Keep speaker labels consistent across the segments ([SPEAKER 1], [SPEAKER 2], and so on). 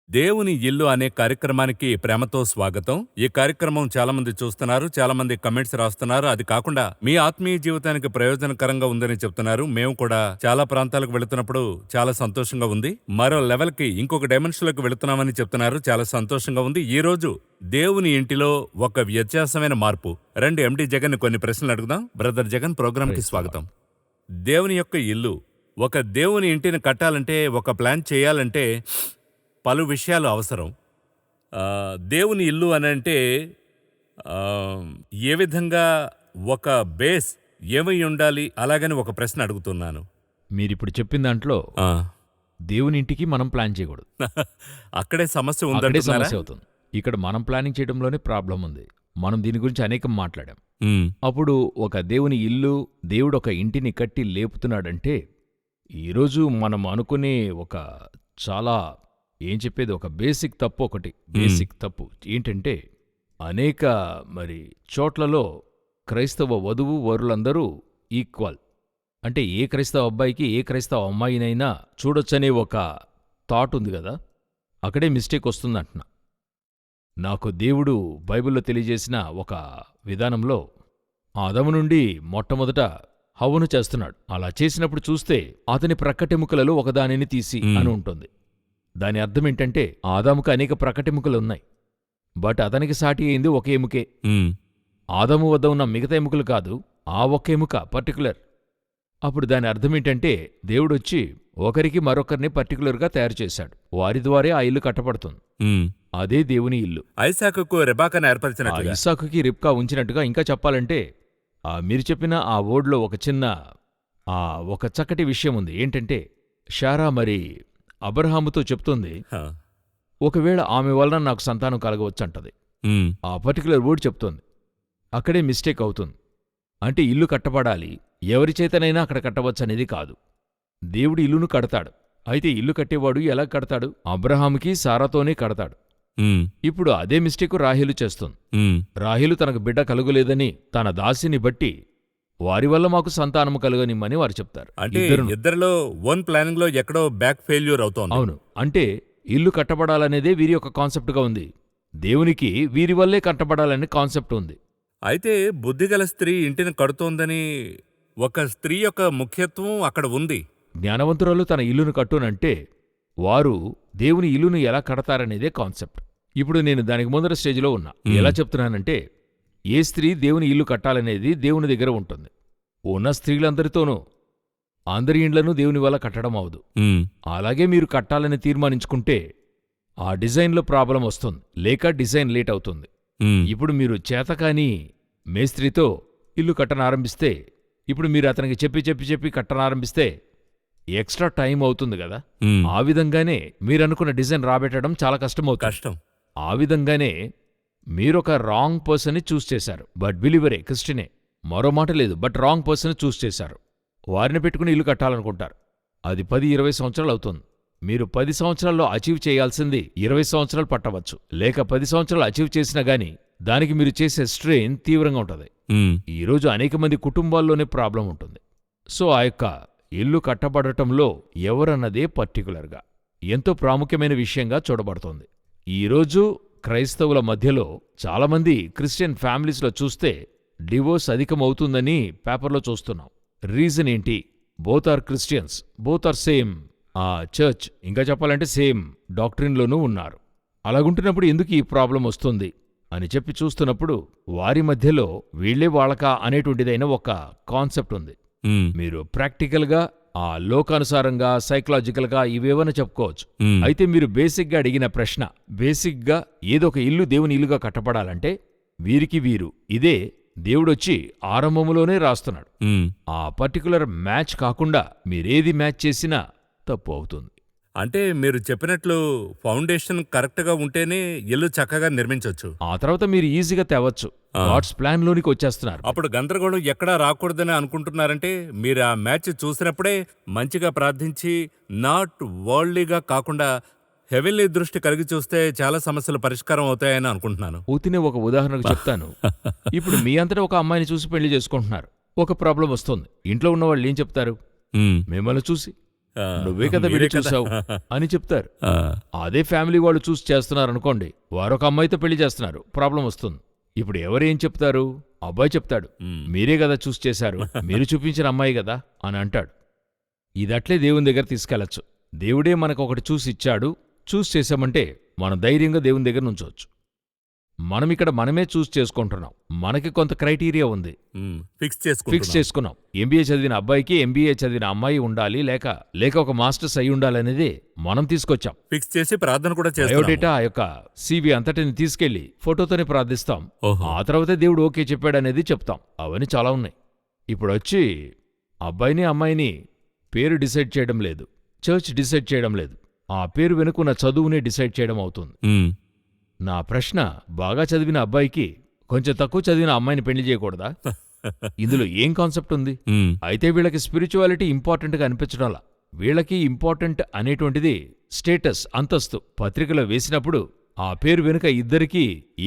[SPEAKER 1] దేవుని ఇల్లు అనే కార్యక్రమానికి ప్రేమతో స్వాగతం. ఈ కార్యక్రమం చాలా మంది చూస్తున్నారు, చాలా మంది కమెంట్స్ రాస్తున్నారు. అది కాకుండా మీ ఆత్మీయ జీవితానికి ప్రయోజనకరంగా ఉందని చెప్తున్నారు. మేము కూడా చాలా ప్రాంతాలకు వెళుతున్నప్పుడు చాలా సంతోషంగా ఉంది. మరో లెవెల్ కి ఇంకొక డైమెన్షన్ లోకి వెళుతున్నామని చెప్తున్నారు. చాలా సంతోషంగా ఉంది. ఈ రోజు దేవుని ఇంటిలో ఒక వ్యత్యాసమైన మార్పు. రండి ఎండి జగన్ కొన్ని ప్రశ్నలు అడుగుదాం. బ్రదర్ జగన్, ప్రోగ్రామ్ కి స్వాగతం. దేవుని యొక్క ఇల్లు, ఒక దేవుని ఇంటిని కట్టాలంటే, ఒక ప్లాన్ చేయాలంటే పలు విషయాలు అవసరం. దేవుని ఇల్లు అనంటే ఏ విధంగా ఒక బేస్ ఏమై ఉండాలి అలాగని ఒక ప్రశ్న అడుగుతున్నాను.
[SPEAKER 2] మీరిప్పుడు చెప్పిన దాంట్లో
[SPEAKER 1] ఆ,
[SPEAKER 2] దేవుని ఇంటికి మనం ప్లాన్ చేయకూడదు.
[SPEAKER 1] అక్కడే సమస్య
[SPEAKER 2] అక్కడే
[SPEAKER 1] ఉందంటున్నారా?
[SPEAKER 2] సమస్య అవుతుంది. ఇక్కడ మనం ప్లానింగ్ చేయడంలోనే ప్రాబ్లం ఉంది. మనం దీని గురించి అనేకం మాట్లాడాం.
[SPEAKER 1] ఉమ్,
[SPEAKER 2] అప్పుడు ఒక దేవుని ఇల్లు, దేవుడు ఒక ఇంటిని కట్టి లేపుతున్నాడంటే, ఈరోజు మనం అనుకునే ఒక చాలా చెప్పేది ఒక బేసిక్ తప్పు ఒకటి. బేసిక్ తప్పు ఏంటంటే, అనేక చోట్లలో క్రైస్తవ వధువు వరులందరూ ఈక్వల్. అంటే ఏ క్రైస్తవ అబ్బాయికి ఏ క్రైస్తవ అమ్మాయినైనా చూడొచ్చనే ఒక థాట్ ఉంది కదా, అక్కడే మిస్టేక్ వస్తుందంటున్నా. నాకు దేవుడు బైబిల్లో తెలియజేసిన ఒక విధానంలో ఆదాము నుండి మొట్టమొదట హవ్వను చేస్తున్నాడు. అలా చేసినప్పుడు చూస్తే అతని ప్రక్కటెముకలలో ఒకదానిని తీసి అని ఉంటుంది. దాని అర్థమేంటంటే, ఆదాముకు అనేక ప్రక్కటెముకలున్నాయి, బట్ అతనికి సాటి అయింది ఒక ఎముకే.
[SPEAKER 1] ఉమ్,
[SPEAKER 2] ఆదాము వద్ద ఉన్న మిగతా ఎముకలు కాదు, ఆ ఒక్క ఎముక పర్టికులర్. అప్పుడు దాని అర్థమేంటంటే, దేవుడొచ్చి ఒకరికి మరొకరిని పర్టికులర్గా తయారు చేశాడు. వారి ద్వారే ఆ ఇల్లు కట్టబడుతుంది.
[SPEAKER 1] ఉమ్.
[SPEAKER 2] అదే దేవుని ఇల్లు.
[SPEAKER 1] ఐసాకుకు రెబాకను
[SPEAKER 2] ఆ
[SPEAKER 1] ఏర్పరిచినట్లుగా.
[SPEAKER 2] ఇస్సాకుకి రిబ్కా ఉంచినట్టుగా. ఇంకా చెప్పాలంటే, మీరు చెప్పిన ఆ ఓడ్లో ఒక చిన్న ఒక చక్కటి విషయం ఉంది. ఏంటంటే, షారా అబ్రహాముతో చెప్తుంది,
[SPEAKER 1] హ,
[SPEAKER 2] ఒకవేళ ఆమె వలన నాకు సంతానం కలగవచ్చంటది.
[SPEAKER 1] ఉమ్,
[SPEAKER 2] ఆ పర్టికులర్ వర్డ్ చెప్తోంది. అక్కడే మిస్టేక్ అవుతుంది. అంటే ఇల్లు కట్టబడాలి, ఎవరి చేతనైనా అక్కడ కట్టవచ్చనేది కాదు. దేవుడు ఇల్లును కడతాడు. అయితే ఇల్లు కట్టేవాడు ఎలా కడతాడు? అబ్రహాముకి సారాతోనే కడతాడు.
[SPEAKER 1] ఉమ్,
[SPEAKER 2] ఇప్పుడు అదే మిస్టేకు రాహేలు చేస్తుంది.
[SPEAKER 1] ఉమ్.
[SPEAKER 2] రాహేలు తనకు బిడ్డ కలుగులేదని తన దాసిని బట్టి వారి వల్ల మాకు సంతానము కలుగనిమ్మని వారు చెప్తారు.
[SPEAKER 1] అంటే
[SPEAKER 2] ఇద్దరును.
[SPEAKER 1] ఇద్దరిలో ఓన్ ప్లానింగ్ లో ఎక్కడో బ్యాక్ ఫెయిల్యూర్ అవుతోంది.
[SPEAKER 2] అవును. అంటే ఇల్లు కట్టబడాలనేదే వీరి యొక్క కాన్సెప్ట్గా ఉంది. దేవునికి వీరి వల్లే కట్టబడాలనే కాన్సెప్ట్ ఉంది.
[SPEAKER 1] అయితే బుద్ధిగల స్త్రీ ఇంటిని కడుతోందని ఒక స్త్రీ యొక్క ముఖ్యత్వం అక్కడ ఉంది.
[SPEAKER 2] జ్ఞానవంతురాలు తన ఇల్లును కట్టునంటే వారు దేవుని ఇల్లును ఎలా కడతారనేదే కాన్సెప్ట్. ఇప్పుడు నేను దానికి ముందర స్టేజ్లో ఉన్నా. ఎలా చెప్తున్నానంటే, ఏ స్త్రీ దేవుని ఇల్లు కట్టాలనేది దేవుని దగ్గర ఉంటుంది. ఉన్న స్త్రీలందరితోనూ అందరి ఇండ్లను దేవుని వల్ల కట్టడం అవదు.
[SPEAKER 1] ఉమ్,
[SPEAKER 2] అలాగే మీరు కట్టాలని తీర్మానించుకుంటే ఆ డిజైన్లో ప్రాబ్లం వస్తుంది, లేక డిజైన్ లేట్ అవుతుంది.
[SPEAKER 1] ఉమ్,
[SPEAKER 2] ఇప్పుడు మీరు చేతకాని మేస్త్రితో ఇల్లు కట్టనారంభిస్తే, ఇప్పుడు మీరు అతనికి చెప్పి కట్టనారంభిస్తే ఎక్స్ట్రా టైం అవుతుంది కదా.
[SPEAKER 1] ఉమ్.
[SPEAKER 2] ఆ విధంగానే మీరనుకున్న డిజైన్ రాబెట్టడం చాలా కష్టమవుతుంది.
[SPEAKER 1] కష్టం.
[SPEAKER 2] ఆ విధంగానే మీరొక రాంగ్ పర్సన్ని చూస్ చేశారు. బట్ బిలీవరే, క్రిస్టియనే, మరో మాట లేదు, బట్ రాంగ్ పర్సన్ చూస్ చేశారు. వారిని పెట్టుకుని ఇల్లు కట్టాలనుకుంటారు. అది 10-20 సంవత్సరాలు అవుతుంది. మీరు 10 సంవత్సరాల్లో అచీవ్ చేయాల్సింది 20 సంవత్సరాలు పట్టవచ్చు. లేక 10 సంవత్సరాలు అచీవ్ చేసినా గానీ దానికి మీరు చేసే స్ట్రెయిన్ తీవ్రంగా ఉంటుంది.
[SPEAKER 1] ఉమ్,
[SPEAKER 2] ఈరోజు అనేక మంది కుటుంబాల్లోనే ప్రాబ్లం ఉంటుంది. సో ఆ యొక్క ఇల్లు కట్టబడటంలో ఎవరన్నదే పర్టికులర్గా ఎంతో ప్రాముఖ్యమైన విషయంగా చూడబడుతోంది. ఈరోజు క్రైస్తవుల మధ్యలో చాలామంది క్రిస్టియన్ ఫ్యామిలీస్లో చూస్తే డివోర్స్ అధికమవుతుందని పేపర్లో చూస్తున్నాం. రీజన్ ఏంటి? Both are Christians, both are same church, ఇంకా చెప్పాలంటే సేమ్ డాక్ట్రిన్లోనూ ఉన్నారు. అలాగుంటున్నప్పుడు ఎందుకు ఈ ప్రాబ్లం వస్తుంది అని చెప్పి చూస్తున్నప్పుడు వారి మధ్యలో వీళ్లే వాళ్ళకా అనేటువంటిదైన ఒక కాన్సెప్ట్ ఉంది.
[SPEAKER 1] ఉమ్,
[SPEAKER 2] మీరు ప్రాక్టికల్గా లోకానుసారంగా సైకలాజికల్గా ఇవేవైనా చెప్పుకోవచ్చు.
[SPEAKER 1] ఉమ్.
[SPEAKER 2] అయితే మీరు బేసిక్గా అడిగిన ప్రశ్న, బేసిక్గా ఏదో ఒక ఇల్లు దేవుని ఇల్లుగా కట్టబడాలంటే వీరికి వీరు ఇదే దేవుడొచ్చి ఆరంభములోనే రాస్తున్నాడు.
[SPEAKER 1] ఉమ్.
[SPEAKER 2] ఆ పర్టికులర్ మ్యాచ్ కాకుండా మీరేది మ్యాచ్ చేసినా తప్పు అవుతుంది.
[SPEAKER 1] అంటే మీరు చెప్పినట్లు ఫౌండేషన్ కరెక్ట్ గా ఉంటేనే ఇల్లు చక్కగా నిర్మించవచ్చు.
[SPEAKER 2] ఆ తర్వాత మీరు ఈజీగా తేవచ్చు. గాడ్స్ ప్లాన్లోనికి వచ్చేస్తున్నారు.
[SPEAKER 1] అప్పుడు గందరగోళం ఎక్కడా రాకూడదని అనుకుంటున్నారంటే, మీరు ఆ మ్యాచ్ చూసినప్పుడే మంచిగా ప్రార్థించి, నాట్ వరల్డ్లీగా కాకుండా హెవెన్లీ దృష్టి కలిగి చూస్తే చాలా సమస్యలు పరిష్కారం అవుతాయని అనుకుంటున్నాను.
[SPEAKER 2] ఊతినే ఒక ఉదాహరణకు చెప్తాను. ఇప్పుడు మీ అంతటా ఒక అమ్మాయిని చూసి పెళ్లి చేసుకుంటున్నారు. ఒక ప్రాబ్లం వస్తుంది. ఇంట్లో ఉన్నవాళ్ళు ఏం చెప్తారు?
[SPEAKER 1] ఉమ్,
[SPEAKER 2] మిమ్మల్ని చూసి
[SPEAKER 1] ఆ,
[SPEAKER 2] నువ్వే కదా
[SPEAKER 1] మీరే
[SPEAKER 2] వెళ్ళి చూసావు అని చెప్తారు.
[SPEAKER 1] ఆ,
[SPEAKER 2] అదే ఫ్యామిలీ వాళ్ళు చూసి చేస్తున్నారనుకోండి, వారొక అమ్మాయితో పెళ్లి చేస్తున్నారు, ప్రాబ్లం వస్తుంది. ఇప్పుడు ఎవరేం చెప్తారు? అబ్బాయి చెప్తాడు,
[SPEAKER 1] ఉమ్,
[SPEAKER 2] మీరే కదా చూసి చేశారు, మీరు చూపించిన అమ్మాయి కదా అని అంటాడు. ఇదట్లే దేవుని దగ్గర తీసుకెళ్లొచ్చు. దేవుడే మనకొకటి చూసి ఇచ్చాడు, చూసి చేశామంటే మనం ధైర్యంగా దేవుని దగ్గర నుంచోవచ్చు. మనమిక్కడ మనమే చూస్ చేసుకుంటున్నాం. మనకి కొంత క్రైటీరియా ఉంది,
[SPEAKER 1] ఫిక్స్
[SPEAKER 2] ఫిక్స్ చేసుకున్నాం. ఎంబీఏ చదివిన అబ్బాయికి ఎంబీఏ చదివిన అమ్మాయి ఉండాలి, లేక ఒక మాస్టర్స్ అయి ఉండాలనేది మనం తీసుకొచ్చాం.
[SPEAKER 1] ఫిక్స్ చేసి ప్రార్థన కూడా
[SPEAKER 2] బయోడేటా
[SPEAKER 1] చేస్తాం.
[SPEAKER 2] ఆ యొక్క సివి అంతటిని తీసుకెళ్లి ఫోటోతోనే ప్రార్థిస్తాం.
[SPEAKER 1] ఓహో.
[SPEAKER 2] ఆ తర్వాతే దేవుడు ఓకే చెప్పాడనేది చెప్తాం. అవన్నీ చాలా ఉన్నాయి. ఇప్పుడొచ్చి అబ్బాయిని అమ్మాయిని పేరు డిసైడ్ చేయడం లేదు, చర్చ్ డిసైడ్ చేయడం లేదు, ఆ పేరు వెనుకున్న చదువునే డిసైడ్ చేయడం అవుతుంది.
[SPEAKER 1] ఉమ్,
[SPEAKER 2] నా ప్రశ్న, బాగా చదివిన అబ్బాయికి కొంచెం తక్కువ చదివిన అమ్మాయిని పెళ్లి చేయకూడదా? ఇందులో ఏం కాన్సెప్ట్ ఉంది?
[SPEAKER 1] ఉమ్,
[SPEAKER 2] అయితే వీళ్ళకి స్పిరిచువాలిటీ ఇంపార్టెంట్గా అనిపించడంలా. వీళ్ళకి ఇంపార్టెంట్ అనేటువంటిది స్టేటస్, అంతస్తు. పత్రికలో వేసినప్పుడు ఆ పేరు వెనుక ఇద్దరికీ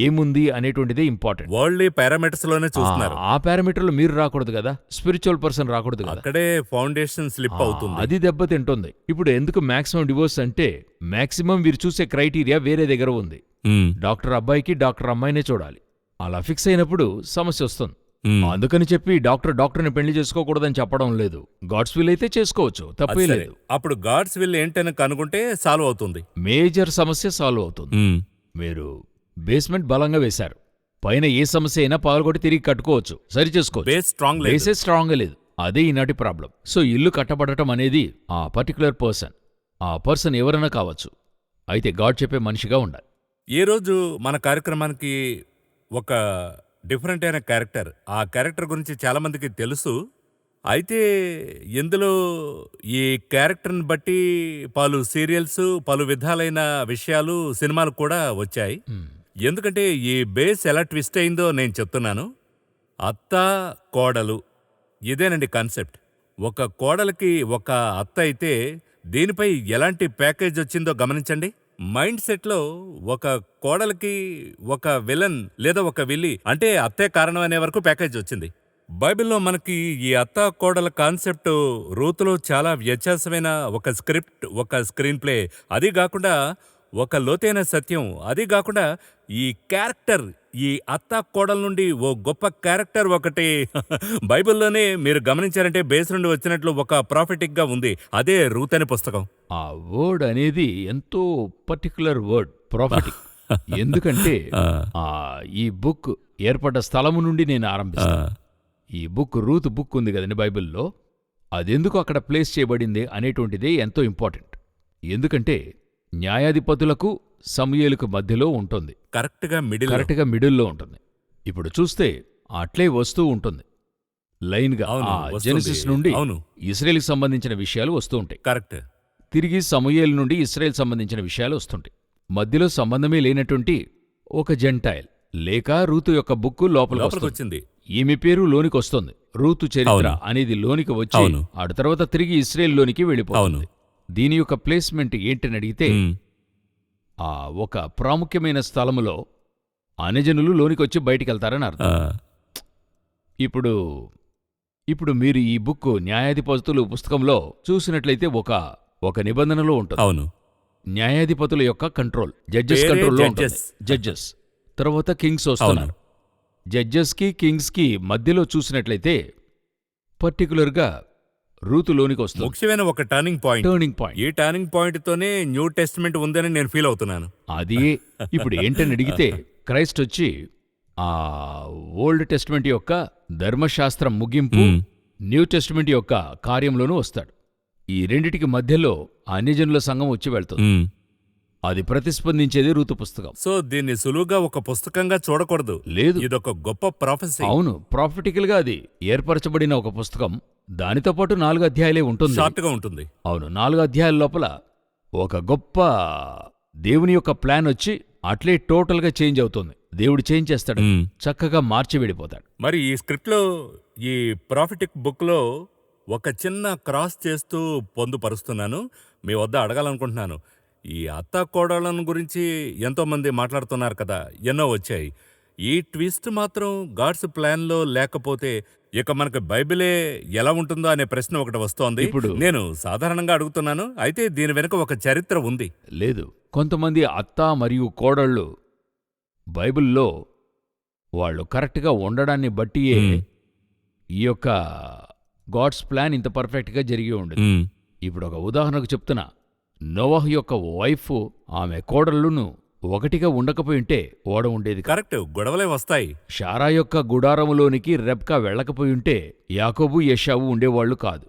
[SPEAKER 2] ఏముంది అనేటువంటిదే ఇంపార్టెంట్.
[SPEAKER 1] వరల్డ్లీ పారామీటర్స్ లోనే చూస్తున్నారు.
[SPEAKER 2] ఆ పారామీటర్లో మీరు రాకూడదు కదా, స్పిరిచువల్ పర్సన్ రాకూడదు కదా.
[SPEAKER 1] అక్కడే ఫౌండేషన్ స్లిప్ అవుతుంది.
[SPEAKER 2] అది దెబ్బతింటుంది. ఇప్పుడు ఎందుకు మాక్సిమం డివోర్స్ అంటే, మాక్సిమం వీరు చూసే క్రైటీరియా వేరే దగ్గర ఉంది.
[SPEAKER 1] ఉమ్,
[SPEAKER 2] డాక్టర్ అబ్బాయికి డాక్టర్ అమ్మాయినే చూడాలి. అలా ఫిక్స్ అయినప్పుడు సమస్య వస్తుంది.
[SPEAKER 1] ఉమ్,
[SPEAKER 2] అందుకని చెప్పి డాక్టర్ని పెళ్లి చేసుకోకూడదని చెప్పడం లేదు. గాడ్స్ విల్ అయితే చేసుకోవచ్చు, తప్పే
[SPEAKER 1] అది సరే.
[SPEAKER 2] లేదు.
[SPEAKER 1] అప్పుడు గాడ్స్ విల్ ఏంటని కనుగొంటే సాల్వ్ అవుతుంది.
[SPEAKER 2] మేజర్ సమస్య సాల్వ్ అవుతుంది.
[SPEAKER 1] ఉమ్,
[SPEAKER 2] మీరు బేస్మెంట్ బలంగా వేశారు, పైన ఏ సమస్య అయినా పాల్గొట్టి తిరిగి కట్టుకోవచ్చు, సరి చేసుకోవచ్చు.
[SPEAKER 1] బేస్ స్ట్రాంగ్ లేదు.
[SPEAKER 2] బేసే స్ట్రాంగ్గా లేదు. అదే ఈనాటి ప్రాబ్లం. సో ఇల్లు కట్టబడటం అనేది ఆ పర్టికులర్ పర్సన్, ఆ పర్సన్ ఎవరైనా కావచ్చు, అయితే గాడ్ చెప్పే మనిషిగా ఉండాలి.
[SPEAKER 1] ఏ రోజు మన కార్యక్రమానికి ఒక డిఫరెంట్ అయిన క్యారెక్టర్, ఆ క్యారెక్టర్ గురించి చాలా మందికి తెలుసు. అయితే ఇందులో ఈ క్యారెక్టర్ని బట్టి పలు సీరియల్స్, పలు విధాలైన విషయాలు, సినిమాలు కూడా వచ్చాయి. ఎందుకంటే ఈ బేస్ ఎలా ట్విస్ట్ అయిందో నేను చెప్తున్నాను. అత్త కోడలు, ఇదేనండి కాన్సెప్ట్. ఒక కోడలికి ఒక అత్త అయితే దీనిపై ఎలాంటి ప్యాకేజ్ వచ్చిందో గమనించండి. మైండ్ సెట్లో ఒక కోడలికి ఒక విలన్ లేదా ఒక విల్లి, అంటే అత్తే కారణం అనే వరకు ప్యాకేజ్ వచ్చింది. బైబిల్లో మనకి ఈ అత్త కోడల కాన్సెప్ట్ రూతులో చాలా వ్యత్యాసమైన ఒక స్క్రిప్ట్, ఒక స్క్రీన్ ప్లే, అది కాకుండా ఒక లోతైన సత్యం, అది కాకుండా ఈ క్యారెక్టర్, ఈ అత్త కోడల నుండి ఓ గొప్ప క్యారెక్టర్ ఒకటి బైబిల్లోనే మీరు గమనించారంటే బేస్ నుండి వచ్చినట్లు ఒక ప్రాఫిటిక్గా ఉంది. అదే రూత్ అనే పుస్తకం.
[SPEAKER 2] ఆ వర్డ్ అనేది ఎంతో పర్టికులర్ వర్డ్, ప్రాఫిటిక్. ఎందుకంటే ఈ బుక్ ఏర్పడ్డ స్థలము నుండి నేను ఆరంభిస్తాను. ఈ బుక్ రూత్ బుక్ ఉంది కదండి బైబిల్లో, అదెందుకు అక్కడ ప్లేస్ చేయబడింది అనేటువంటిదే ఎంతో ఇంపార్టెంట్. ఎందుకంటే న్యాయాధిపతులకు సమూయేలుకు మధ్యలో ఉంటుంది,
[SPEAKER 1] కరెక్ట్గా
[SPEAKER 2] మిడిల్లో ఉంటుంది. ఇప్పుడు చూస్తే అట్లే వస్తూ ఉంటుంది లైన్గా.
[SPEAKER 1] అవును,
[SPEAKER 2] ఆ
[SPEAKER 1] వస్తుంది.
[SPEAKER 2] జెనసిస్ నుండి
[SPEAKER 1] అవును.
[SPEAKER 2] ఇశ్రాయేలుకి సంబంధించిన విషయాలు వస్తూ ఉంటాయి.
[SPEAKER 1] కరెక్ట్.
[SPEAKER 2] తిరిగి సమూయేలు నుండి ఇశ్రాయేల్ సంబంధించిన విషయాలు వస్తుంటాయి. మధ్యలో సంబంధమే లేనటువంటి ఒక జెంటైల్ లేక రూతు యొక్క బుక్కు లోపలికి
[SPEAKER 1] వచ్చింది.
[SPEAKER 2] ఈమె పేరు లోనికొస్తుంది. రూతు చరిత్ర అనేది లోనికి వచ్చి ఆ తర్వాత తిరిగి ఇశ్రాయేల్ లోనికి వెళ్ళిపోతుంది. దీని యొక్క ప్లేస్మెంట్ ఏంటని అడిగితే, ఆ ఒక ప్రాముఖ్యమైన స్థలములో అన్యజనులు లోనికొచ్చి బయటికెళ్తారని అర్థం. ఇప్పుడు మీరు ఈ బుక్ న్యాయాధిపతులు పుస్తకంలో చూసినట్లయితే ఒక నిబంధనలో ఉంటుంది.
[SPEAKER 1] అవును.
[SPEAKER 2] న్యాయాధిపతుల యొక్క కంట్రోల్, జడ్జెస్ కంట్రోల్లో ఉంటుంది. జడ్జెస్ తర్వాత కింగ్స్ వస్తున్నారు. జడ్జెస్కి కింగ్స్కి మధ్యలో చూసినట్లయితే పర్టికులర్గా రూతులోనికి వస్తుంది.
[SPEAKER 1] ముఖ్యమైన ఒక టర్నింగ్ పాయింట్. ఈ టర్నింగ్ పాయింట్ తోనే న్యూ టెస్టిమెంట్ ఉందని నేను ఫీల్ అవుతున్నాను.
[SPEAKER 2] అది ఇప్పుడు ఏంటని అడిగితే, క్రైస్ట్ వచ్చి ఆ ఓల్డ్ టెస్టిమెంట్ యొక్క ధర్మశాస్త్రం ముగింపు, న్యూ టెస్టిమెంట్ యొక్క కార్యంలోనూ వస్తాడు. ఈ రెండిటికి మధ్యలో అన్యజనుల సంఘం వచ్చి వెళ్తుంది. అది ప్రతిస్పందించేది రూతు పుస్తకం.
[SPEAKER 1] సో దీన్ని సులువుగా ఒక పుస్తకంగా చూడకూడదు.
[SPEAKER 2] లేదు,
[SPEAKER 1] ఇదొక గొప్ప ప్రాఫెసీ.
[SPEAKER 2] అవును, ప్రాఫిటికల్ గా అది ఏర్పరచబడిన ఒక పుస్తకం. దానితో పాటు 4 అధ్యాయాలే ఉంటుంది.
[SPEAKER 1] షార్ట్ గా ఉంటుంది.
[SPEAKER 2] అవును, 4 అధ్యాయాల లోపల ఒక గొప్ప దేవుని యొక్క ప్లాన్ వచ్చి అట్లే టోటల్ గా చేంజ్ అవుతుంది. దేవుడు చేంజ్ చేస్తాడు, చక్కగా మార్చి వెళ్ళిపోతాడు.
[SPEAKER 1] మరి ఈ స్క్రిప్ట్ లో, ఈ ప్రాఫిటిక్ బుక్ లో ఒక చిన్న క్రాస్ చేస్తూ పొందుపరుస్తున్నాను, మీ వద్ద అడగాలనుకుంటున్నాను. ఈ అత్త కోడళ్ళను గురించి ఎంతో మంది మాట్లాడుతున్నారు కదా, ఎన్నో వచ్చాయి. ఈ ట్విస్ట్ మాత్రం గాడ్స్ ప్లాన్‌లో లేకపోతే ఇక మనకి బైబిలే ఎలా ఉంటుందో అనే ప్రశ్న ఒకటి వస్తోంది.
[SPEAKER 2] ఇప్పుడు
[SPEAKER 1] నేను సాధారణంగా అడుగుతున్నాను. అయితే దీని వెనుక ఒక చరిత్ర ఉంది.
[SPEAKER 2] లేదు. కొంతమంది అత్త మరియు కోడళ్ళు బైబిల్లో వాళ్ళు కరెక్ట్‌గా ఉండడాన్ని బట్టియే
[SPEAKER 1] హ్మ్.
[SPEAKER 2] ఈ యొక్క గాడ్స్ ప్లాన్ ఇంత పర్ఫెక్ట్‌గా జరిగి ఉండేది.
[SPEAKER 1] హ్మ్.
[SPEAKER 2] ఇప్పుడు ఒక ఉదాహరణకు చెప్తున్నా. నోవహు యొక్క వైఫ్ ఆమె కోడళ్ళును ఒకటిగా ఉండకపోయుంటే ఓడ ఉండేది కాదు.
[SPEAKER 1] కరెక్ట్. గొడవలే వస్తాయి.
[SPEAKER 2] షారా యొక్క గుడారములోనికి రెబ్కా వెళ్ళకపోయుంటే యాకోబు యెషావు ఉండేవాళ్లు కాదు.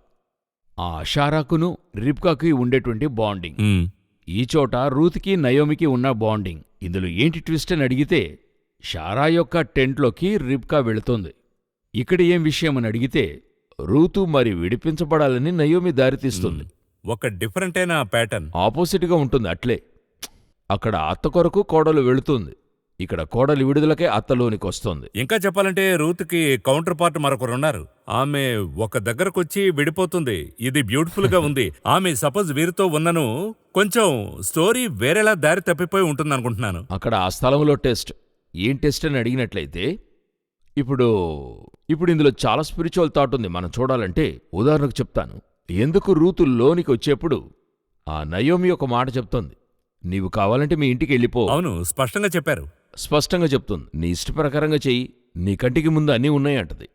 [SPEAKER 2] ఆ షారాకును రిబ్కాకి ఉండేటువంటి బాండింగ్.
[SPEAKER 1] హ్మ్.
[SPEAKER 2] ఈ చోట రూత్కి నయోమికి ఉన్న బాండింగ్. ఇందులో ఏంటి ట్విస్ట్ అని అడిగితే షారా యొక్క టెంట్లోకి రిబ్కా వెళుతోంది. ఇక్కడ ఏం విషయమని అడిగితే రూతు మరి విడిపించబడాలని నయోమి దారితీస్తుంది.
[SPEAKER 1] ఒక డిఫరెంట్ అయిన ప్యాటర్న్.
[SPEAKER 2] ఆపోజిట్గా ఉంటుంది అట్లే. అక్కడ అత్త కొరకు కోడలు వెళుతుంది. ఇక్కడ కోడలి విడుదలకే అత్తలోనికొస్తోంది.
[SPEAKER 1] ఇంకా చెప్పాలంటే రూత్‌కి కౌంటర్ పార్ట్ మరొకరున్నారు. ఆమె ఒక దగ్గరకొచ్చి విడిపోతుంది. ఇది బ్యూటిఫుల్ గా ఉంది. ఆమె సపోజ్ వీరితో ఉన్నను కొంచెం స్టోరీ వేరేలా దారి తప్పిపోయి ఉంటుందనుకుంటున్నాను.
[SPEAKER 2] అక్కడ ఆ స్థలంలో టెస్ట్. ఏం టెస్ట్ అని అడిగినట్లయితే ఇప్పుడు ఇందులో చాలా స్పిరిచువల్ థాట్ ఉంది. మనం చూడాలంటే ఉదాహరణకు చెప్తాను. ఎందుకు రూతు లోనికి వచ్చేప్పుడు ఆ నయోమి ఒక మాట చెప్తోంది. నీవు కావాలంటే మీ ఇంటికి వెళ్ళిపో.
[SPEAKER 1] అవును, స్పష్టంగా చెప్పారు.
[SPEAKER 2] స్పష్టంగా చెప్తుంది. నీ ఇష్టప్రకారంగా చెయ్యి, నీ కంటికి ముందు అన్నీ ఉన్నాయంటది.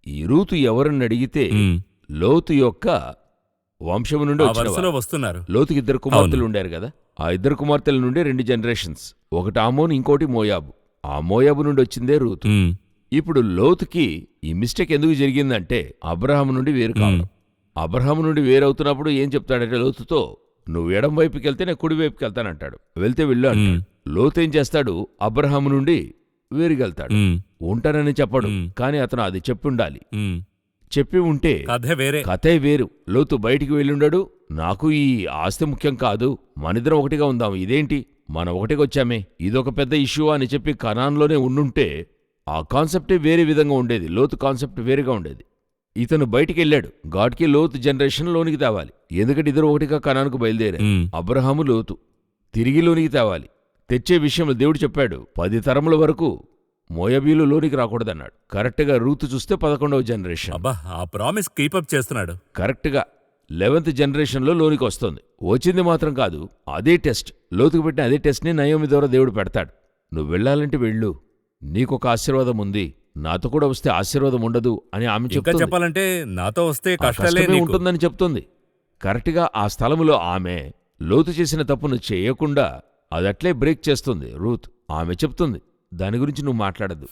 [SPEAKER 2] ఈ రూతు ఎవరని అడిగితే లోతు యొక్క వంశము నుండి
[SPEAKER 1] ఆ
[SPEAKER 2] వచ్చిన
[SPEAKER 1] వరుసలో వస్తున్నారు.
[SPEAKER 2] లోతుకి 2 కుమార్తెలు ఉండారు కదా. ఆ 2 కుమార్తెల నుండి 2 జనరేషన్స్. ఒకటి ఆమోను, ఇంకోటి మోయాబు. ఆ మోయాబు నుండి వచ్చిందే రూతు. ఇప్పుడు లోతుకి ఈ మిస్టేక్ ఎందుకు జరిగిందంటే అబ్రహాము నుండి వేరు కావడం. అబ్రహాము నుండి వేరవుతున్నప్పుడు ఏం చెప్తాడంటే లోతుతో, నువ్వు ఎడం వైపుకి వెళ్తే నేను కుడి వైపుకి వెళ్తానంటాడు. వెళ్తే వెళ్ళు అంటాడు. లోతు ఏం చేస్తాడు? అబ్రహాము నుండి వేరుగెళ్తాడు. ఉంటానని చెప్పడు, కాని అతను అది చెప్పుండాలి. చెప్పి ఉంటే కథే వేరు. లోతు బయటికి వెళ్ళుండడు. నాకు ఈ ఆస్తి ముఖ్యం కాదు, మనిద్దరం ఒకటిగా ఉందాం, ఇదేంటి మనం ఒకటికొచ్చామే, ఇదొక పెద్ద ఇష్యూ అని చెప్పి కనాన్లోనే ఉండుంటే ఆ కాన్సెప్టే వేరే విధంగా ఉండేది. లోతు కాన్సెప్ట్ వేరేగా ఉండేది. ఇతను బయటికెళ్ళాడు. గాడ్కి లోతు జనరేషన్ లోనికి తేవాలి. ఎందుకంటే ఇద్దరు ఒకటిగా కనానుకు బయలుదేరారు. అబ్రహాము లోతు తిరిగి లోనికి తేవాలి. తెచ్చే విషయంలో దేవుడు చెప్పాడు 10 తరముల వరకు మోయాబీలు లోనికి రాకూడదన్నాడు. కరెక్ట్గా రూతు చూస్తే 11వ జనరేషన్.
[SPEAKER 1] అబ్బా, ఆ ప్రామిస్ కీపప్ చేస్తున్నాడు.
[SPEAKER 2] కరెక్ట్గా 11th జనరేషన్లో లోనికి వస్తుంది. వచ్చింది మాత్రం కాదు, అదే టెస్ట్. లోతుకు పెట్టిన అదే టెస్ట్ని నయోమి ద్వారా దేవుడు పెడతాడు. నువ్వు వెళ్ళాలంటే వెళ్ళు, నీకొక ఆశీర్వాదం ఉంది, నాతో కూడా వస్తే ఆశీర్వాదం ఉండదు అని ఆమె చెప్తుంది.
[SPEAKER 1] చెప్పాలంటే నాతో వస్తే
[SPEAKER 2] కష్టమే ఉంటుందని చెప్తుంది. కరెక్ట్గా ఆ స్థలములో ఆమె లోతు చేసిన తప్పును చేయకుండా అదట్లే బ్రేక్ చేస్తుంది రూత్. ఆమె చెప్తుంది, దాని గురించి నువ్వు మాట్లాడద్దు.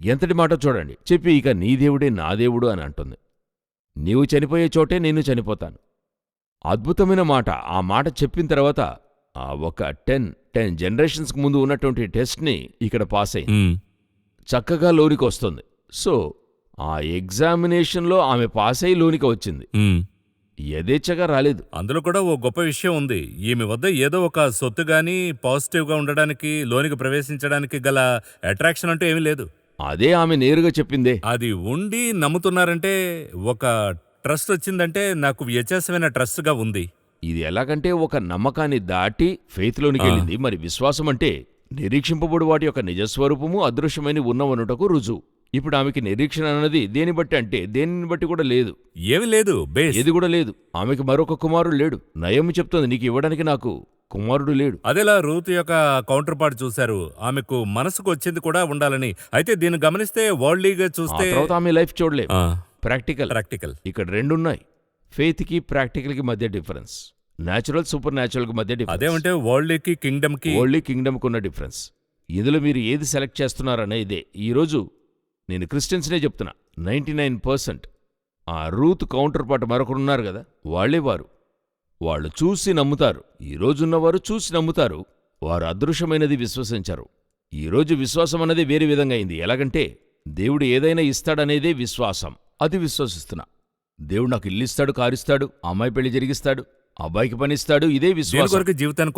[SPEAKER 2] ఎంతటి మాట చూడండి. చెప్పి ఇక నీ దేవుడే నా దేవుడు అని అంటుంది. నీవు చనిపోయే చోటే నేను చనిపోతాను. అద్భుతమైన మాట. ఆ మాట చెప్పిన తర్వాత ఆ ఒక 10 జనరేషన్స్కి ముందు ఉన్నటువంటి టెస్ట్ని ఇక్కడ పాస్ అయింది. చక్కగా లోనికి వస్తుంది. సో ఆ ఎగ్జామినేషన్లో ఆమె పాస్ అయి లోనికి వచ్చింది. యథేచ్ఛగా రాలేదు.
[SPEAKER 1] అందులో కూడా ఓ గొప్ప విషయం ఉంది. ఈమె వద్ద ఏదో ఒక సొత్తు గాని పాజిటివ్గా ఉండడానికి, లోనికి ప్రవేశించడానికి గల అట్రాక్షన్ అంటూ ఏమీ లేదు.
[SPEAKER 2] అదే ఆమె నేరుగా చెప్పిందే.
[SPEAKER 1] అది ఉండి నమ్ముతున్నారంటే, ఒక ట్రస్ట్ వచ్చిందంటే నాకు వ్యత్యాసమైన ట్రస్ట్గా ఉంది.
[SPEAKER 2] ఇది ఎలాగంటే ఒక నమ్మకాన్ని దాటి ఫెయిత్లోనికి వెళ్ళింది. మరి విశ్వాసం అంటే నిరీక్షింపబడు వాటి యొక్క నిజస్వరూపము అదృశ్యమైన ఉన్నవనుటకు రుజువు. ఇప్పుడు ఆమెకి నిరీక్షణ అన్నది దేని బట్టి అంటే దేనిని బట్టి కూడా లేదు.
[SPEAKER 1] ఏమి లేదు,
[SPEAKER 2] ఏది కూడా లేదు. ఆమెకి మరొక కుమారుడు లేడు. నయమి చెప్తుంది, నీకు ఇవ్వడానికి నాకు కుమారుడు లేడు.
[SPEAKER 1] అదేలా రూత్ యొక్క కౌంటర్ పార్ట్ చూశారు. ఆమెకు మనసుకు వచ్చింది కూడా ఉండాలని. అయితే దీన్ని గమనిస్తే వరల్డ్లీగా చూస్తే
[SPEAKER 2] తర్వాత ఆమె లైఫ్ చూడలేదు. ప్రాక్టికల్. ఇక్కడ 2 ఉన్నాయి. ఫెయిత్ కి ప్రాక్టికల్ కి మధ్య డిఫరెన్స్. న్యాచురల్ సూపర్ న్యాచురల్ కి మధ్య డిఫరెన్స్.
[SPEAKER 1] అదేమంటే వరల్డ్లీకి
[SPEAKER 2] కింగ్డమ్ కున్న డిఫరెన్స్. ఇందులో మీరు ఏది సెలెక్ట్ చేస్తున్నారనే ఇదే. ఈరోజు నేను క్రిస్టియన్స్నే చెప్తున్నా. 99% ఆ రూత్ కౌంటర్ పార్ట్ మరొకరున్నారు కదా, వాళ్లే వారు. వాళ్ళు చూసి నమ్ముతారు. ఈరోజున్నవారు చూసి నమ్ముతారు. వారు అదృశ్యమైనది విశ్వసించరు. ఈరోజు విశ్వాసం అనేది వేరే విధంగా అయింది. ఎలాగంటే దేవుడు ఏదైనా ఇస్తాడనేదే విశ్వాసం. అది విశ్వసిస్తున్నా. దేవుడు నాకు ఇల్లిస్తాడు, కారిస్తాడు, అమ్మాయి పెళ్లి జరిగిస్తాడు, అబ్బాయికి పనిస్తాడు, ఇదే విశ్వాసం.
[SPEAKER 1] జీవితాన్ని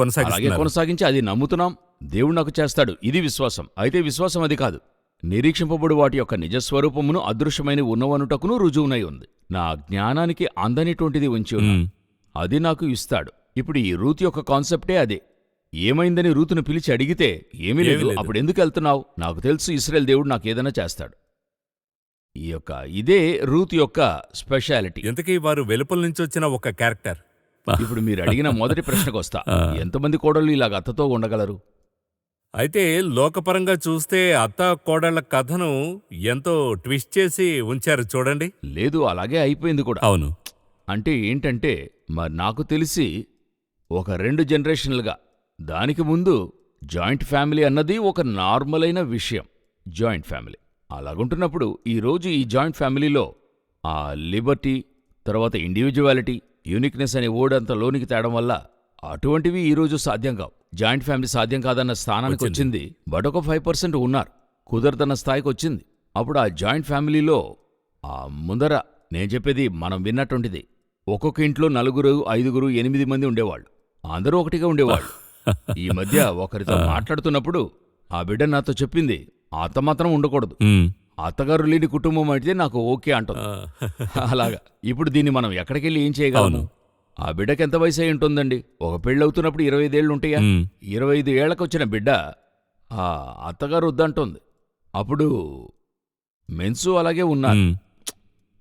[SPEAKER 2] కొనసాగించి అది నమ్ముతున్నాం. దేవుడు నాకు చేస్తాడు, ఇది విశ్వాసం. అయితే విశ్వాసం అది కాదు. నిరీక్షింపబడు వాటి యొక్క నిజస్వరూపమును అదృశ్యమైన ఉన్నవనుటకును రుజువునై ఉంది. నా జ్ఞానానికి అందనిటువంటిది ఉంచి ఉన్నా, అది నాకు ఇస్తాడు. ఇప్పుడు ఈ రూత్ యొక్క కాన్సెప్టే అదే. ఏమైందని రూతును పిలిచి అడిగితే ఏమీ లేదు,
[SPEAKER 1] లేదు.
[SPEAKER 2] అప్పుడు ఎందుకు వెళ్తున్నావు, నాకు తెలుసు ఇశ్రాయేల్ దేవుడు నాకేదైనా చేస్తాడు. ఇదే రూతు యొక్క స్పెషాలిటీ.
[SPEAKER 1] ఇంతకీ వారు వెలుపల నుంచి వచ్చిన ఒక క్యారెక్టర్.
[SPEAKER 2] ఇప్పుడు మీరు అడిగిన మొదటి ప్రశ్నకొస్తా, ఎంతమంది కోడళ్ళు ఇలాగ అత్తతో ఉండగలరు?
[SPEAKER 1] అయితే లోకపరంగా చూస్తే అత్త కోడళ్ల కథను ఎంతో ట్విస్ట్ చేసి ఉంచారు చూడండి.
[SPEAKER 2] లేదు, అలాగే అయిపోయింది కూడా.
[SPEAKER 1] అవును.
[SPEAKER 2] అంటే ఏంటంటే, మరి నాకు తెలిసి ఒక 2 జనరేషన్లుగా, దానికి ముందు జాయింట్ ఫ్యామిలీ అన్నది ఒక నార్మల్ అయిన విషయం. జాయింట్ ఫ్యామిలీ అలాగుంటున్నప్పుడు ఈరోజు ఈ జాయింట్ ఫ్యామిలీలో ఆ లిబర్టీ, తర్వాత ఇండివిజువాలిటీ, యూనిక్నెస్ అనే ఓడంత లోనికి తేడం వల్ల అటువంటివి ఈరోజు సాధ్యం కావు. జాయింట్ ఫ్యామిలీ సాధ్యం కాదన్న స్థానానికి వచ్చింది. బట్ ఒక 5% ఉన్నారు, కుదరదన్న స్థాయికి వచ్చింది. అప్పుడు ఆ జాయింట్ ఫ్యామిలీలో ఆ ముందర నేను చెప్పేది మనం విన్నటువంటిది, ఒక్కొక్క ఇంట్లో 4, 5, 8 మంది ఉండేవాళ్ళు. అందరూ ఒకటిగా ఉండేవాళ్ళు. ఈ మధ్య ఒకరితో మాట్లాడుతున్నప్పుడు ఆ బిడ్డ నాతో చెప్పింది, అత్త మాత్రం ఉండకూడదు, అత్తగారు లేని కుటుంబం అయితే నాకు ఓకే అంటుంది. అలాగా ఇప్పుడు దీన్ని మనం ఎక్కడికెళ్ళి ఏం చేయగలము? ఆ బిడ్డకి ఎంత వయసు అయి ఉంటుందండి? ఒక పెళ్ళవుతున్నప్పుడు 25 ఏళ్ళు ఉంటాయా? 25 ఏళ్లకొచ్చిన బిడ్డ ఆ అత్తగారు వద్దంటుంది. అప్పుడు మెన్సు అలాగే ఉన్నారు.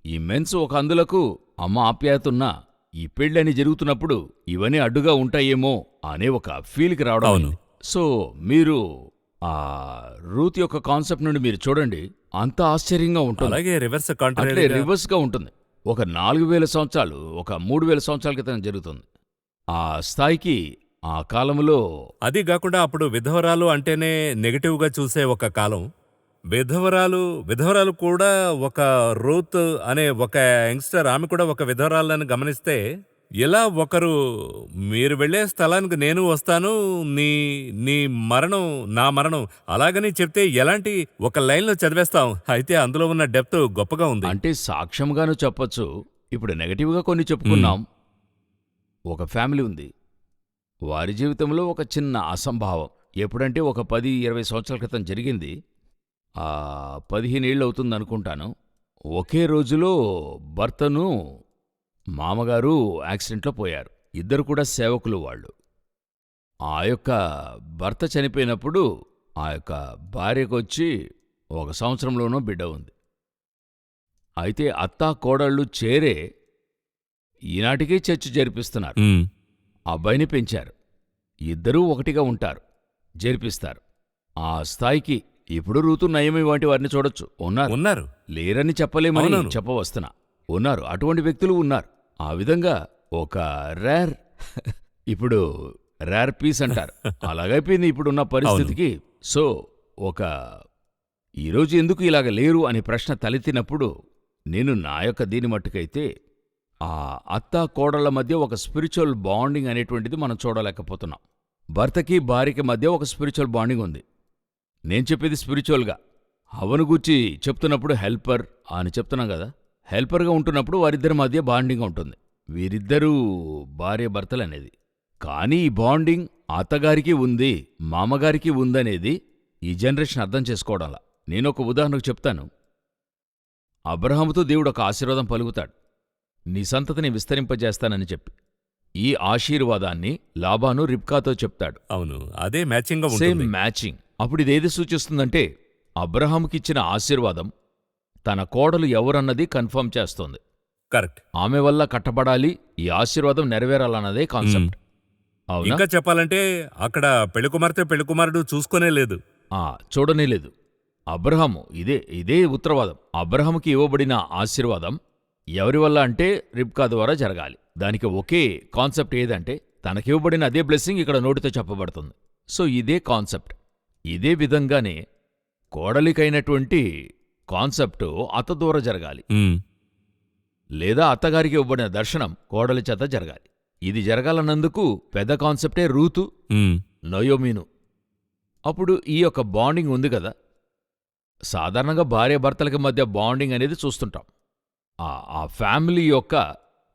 [SPEAKER 2] ఈ మెన్స్ ఒక అందులకు అమ్మ ఆప్యాయతున్నా ఈ పెళ్ళని జరుగుతున్నప్పుడు ఇవన్నీ అడ్డుగా ఉంటాయేమో అనే ఒక ఫీల్కి రావడం.
[SPEAKER 1] అవును.
[SPEAKER 2] సో మీరు ఆ రూత్ యొక్క కాన్సెప్ట్ నుండి మీరు చూడండి, అంత ఆశ్చర్యంగా ఉంటుంది.
[SPEAKER 1] అలాగే రివర్స్
[SPEAKER 2] అట్లే
[SPEAKER 1] కాంట్రారీ.
[SPEAKER 2] రివర్స్గా ఉంటుంది. ఒక 4000 సంవత్సరాలు, ఒక 3000 సంవత్సరాల క్రితం జరుగుతుంది. ఆ స్థాయికి ఆ కాలంలో
[SPEAKER 1] అది కాకుండా అప్పుడు విధవరాలు అంటేనే నెగటివ్గా చూసే ఒక కాలం. విధవరాలు కూడా ఒక రూత్ అనే ఒక యంగ్స్టర్, ఆమె కూడా ఒక విధవరాలని గమనిస్తే, ఇలా ఒకరు మీరు వెళ్ళే స్థలానికి నేను వస్తాను, నీ మరణం నా మరణం అలాగని చెప్తే ఎలాంటి ఒక లైన్లో చదివేస్తాం. అయితే అందులో ఉన్న డెప్త్ గొప్పగా ఉంది.
[SPEAKER 2] అంటే సాక్ష్యంగాను చెప్పొచ్చు. ఇప్పుడు నెగటివ్గా కొన్ని చెప్పుకున్నాం. ఒక ఫ్యామిలీ ఉంది, వారి జీవితంలో ఒక చిన్న అసంభావం. ఎప్పుడంటే ఒక 10-20 సంవత్సరాల క్రితం జరిగింది. 15 ఏళ్ళు అవుతుంది అనుకుంటాను. ఒకే రోజులో భర్తను మామగారు యాక్సిడెంట్లో పోయారు. ఇద్దరు కూడా సేవకులు వాళ్ళు. ఆ యొక్క భర్త చనిపోయినప్పుడు ఆ యొక్క భార్యకొచ్చి 1 సంవత్సరంలోనో బిడ్డ ఉంది. అయితే అత్తా కోడళ్ళు చేరే ఈనాటికే చర్చ్ జరిపిస్తున్నారు. అబ్బాయిని పెంచారు, ఇద్దరూ ఒకటిగా ఉంటారు, జరిపిస్తారు. ఆ స్థాయికి ఇప్పుడు రూతు నయమి వంటి వారిని చూడొచ్చు. ఉన్నారు, లేరని చెప్పలేమని చెప్పవస్తున్నా. ఉన్నారు, అటువంటి వ్యక్తులు ఉన్నారు. ఆ విధంగా ఒక ఇప్పుడు రేర్ పీస్ అంటారు, అలాగైపోయింది ఇప్పుడున్న పరిస్థితికి. సో ఈరోజు ఎందుకు ఇలాగ లేరు అనే ప్రశ్న తలెత్తినప్పుడు నేను నా యొక్క దీని మట్టుకైతే ఆ అత్తా కోడళ్ల మధ్య ఒక స్పిరిచువల్ బాండింగ్ అనేటువంటిది మనం చూడలేకపోతున్నాం. భర్తకి భార్యకి మధ్య ఒక స్పిరిచువల్ బాండింగ్ ఉంది. నేను చెప్పేది స్పిరిచువల్గా. హవను గూర్చి చెప్తున్నప్పుడు హెల్పర్ అని చెప్తున్నాం కదా. హెల్పర్గా ఉంటున్నప్పుడు వారిద్దరి మధ్య బాండింగ్ ఉంటుంది, వీరిద్దరూ భార్య భర్తలు అనేది. కానీ ఈ బాండింగ్ అత్తగారికి ఉంది, మామగారికి ఉందనేది ఈ జనరేషన్ అర్థం చేసుకోవడంలా. నేనొక ఉదాహరణకు చెప్తాను. అబ్రహాముతో దేవుడు ఒక ఆశీర్వాదం పలుకుతాడు, నీ సంతతిని విస్తరింపజేస్తానని చెప్పి. ఈ ఆశీర్వాదాన్ని లాబాను రిబ్కాతో చెప్తాడు.
[SPEAKER 1] అవును, అదే మ్యాచింగ్ గా
[SPEAKER 2] సేమ్
[SPEAKER 1] ఉంటుంది.
[SPEAKER 2] మ్యాచింగ్. అప్పుడు ఇదేది సూచిస్తుందంటే అబ్రహాముకిచ్చిన ఆశీర్వాదం తన కోడలు ఎవరన్నది కన్ఫర్మ్ చేస్తోంది.
[SPEAKER 1] కరెక్ట్.
[SPEAKER 2] ఆమె వల్ల కట్టబడాలి, ఈ ఆశీర్వాదం నెరవేరాలన్నదే కాన్సెప్ట్. అవునా?
[SPEAKER 1] ఇంకా చెప్పాలంటే అక్కడ పెళ్లికుమార్తె పెళ్లికుమారుడు చూసుకునే లేదు,
[SPEAKER 2] చూడనే లేదు. అబ్రహాము ఇదే ఉత్తరవాదం. అబ్రహాముకి ఇవ్వబడిన ఆశీర్వాదం ఎవరి వల్ల అంటే రిబ్కా ద్వారా జరగాలి. దానికి ఒకే కాన్సెప్ట్ ఏదంటే తనకివ్వబడిన అదే బ్లెస్సింగ్ ఇక్కడ నోటితో చెప్పబడుతుంది. సో ఇదే కాన్సెప్ట్. ఇదే విధంగానే కోడలికైనటువంటి కాన్సెప్టు అత్త ద్వారా జరగాలి, లేదా అత్తగారికి ఇవ్వబడిన దర్శనం కోడలి చేత జరగాలి. ఇది జరగాలన్నందుకు పెద్ద కాన్సెప్టే రూతు, నయోమీను. అప్పుడు ఈ యొక్క బాండింగ్ ఉంది కదా. సాధారణంగా భార్యాభర్తలకి మధ్య బాండింగ్ అనేది చూస్తుంటాం. ఆ ఫ్యామిలీ యొక్క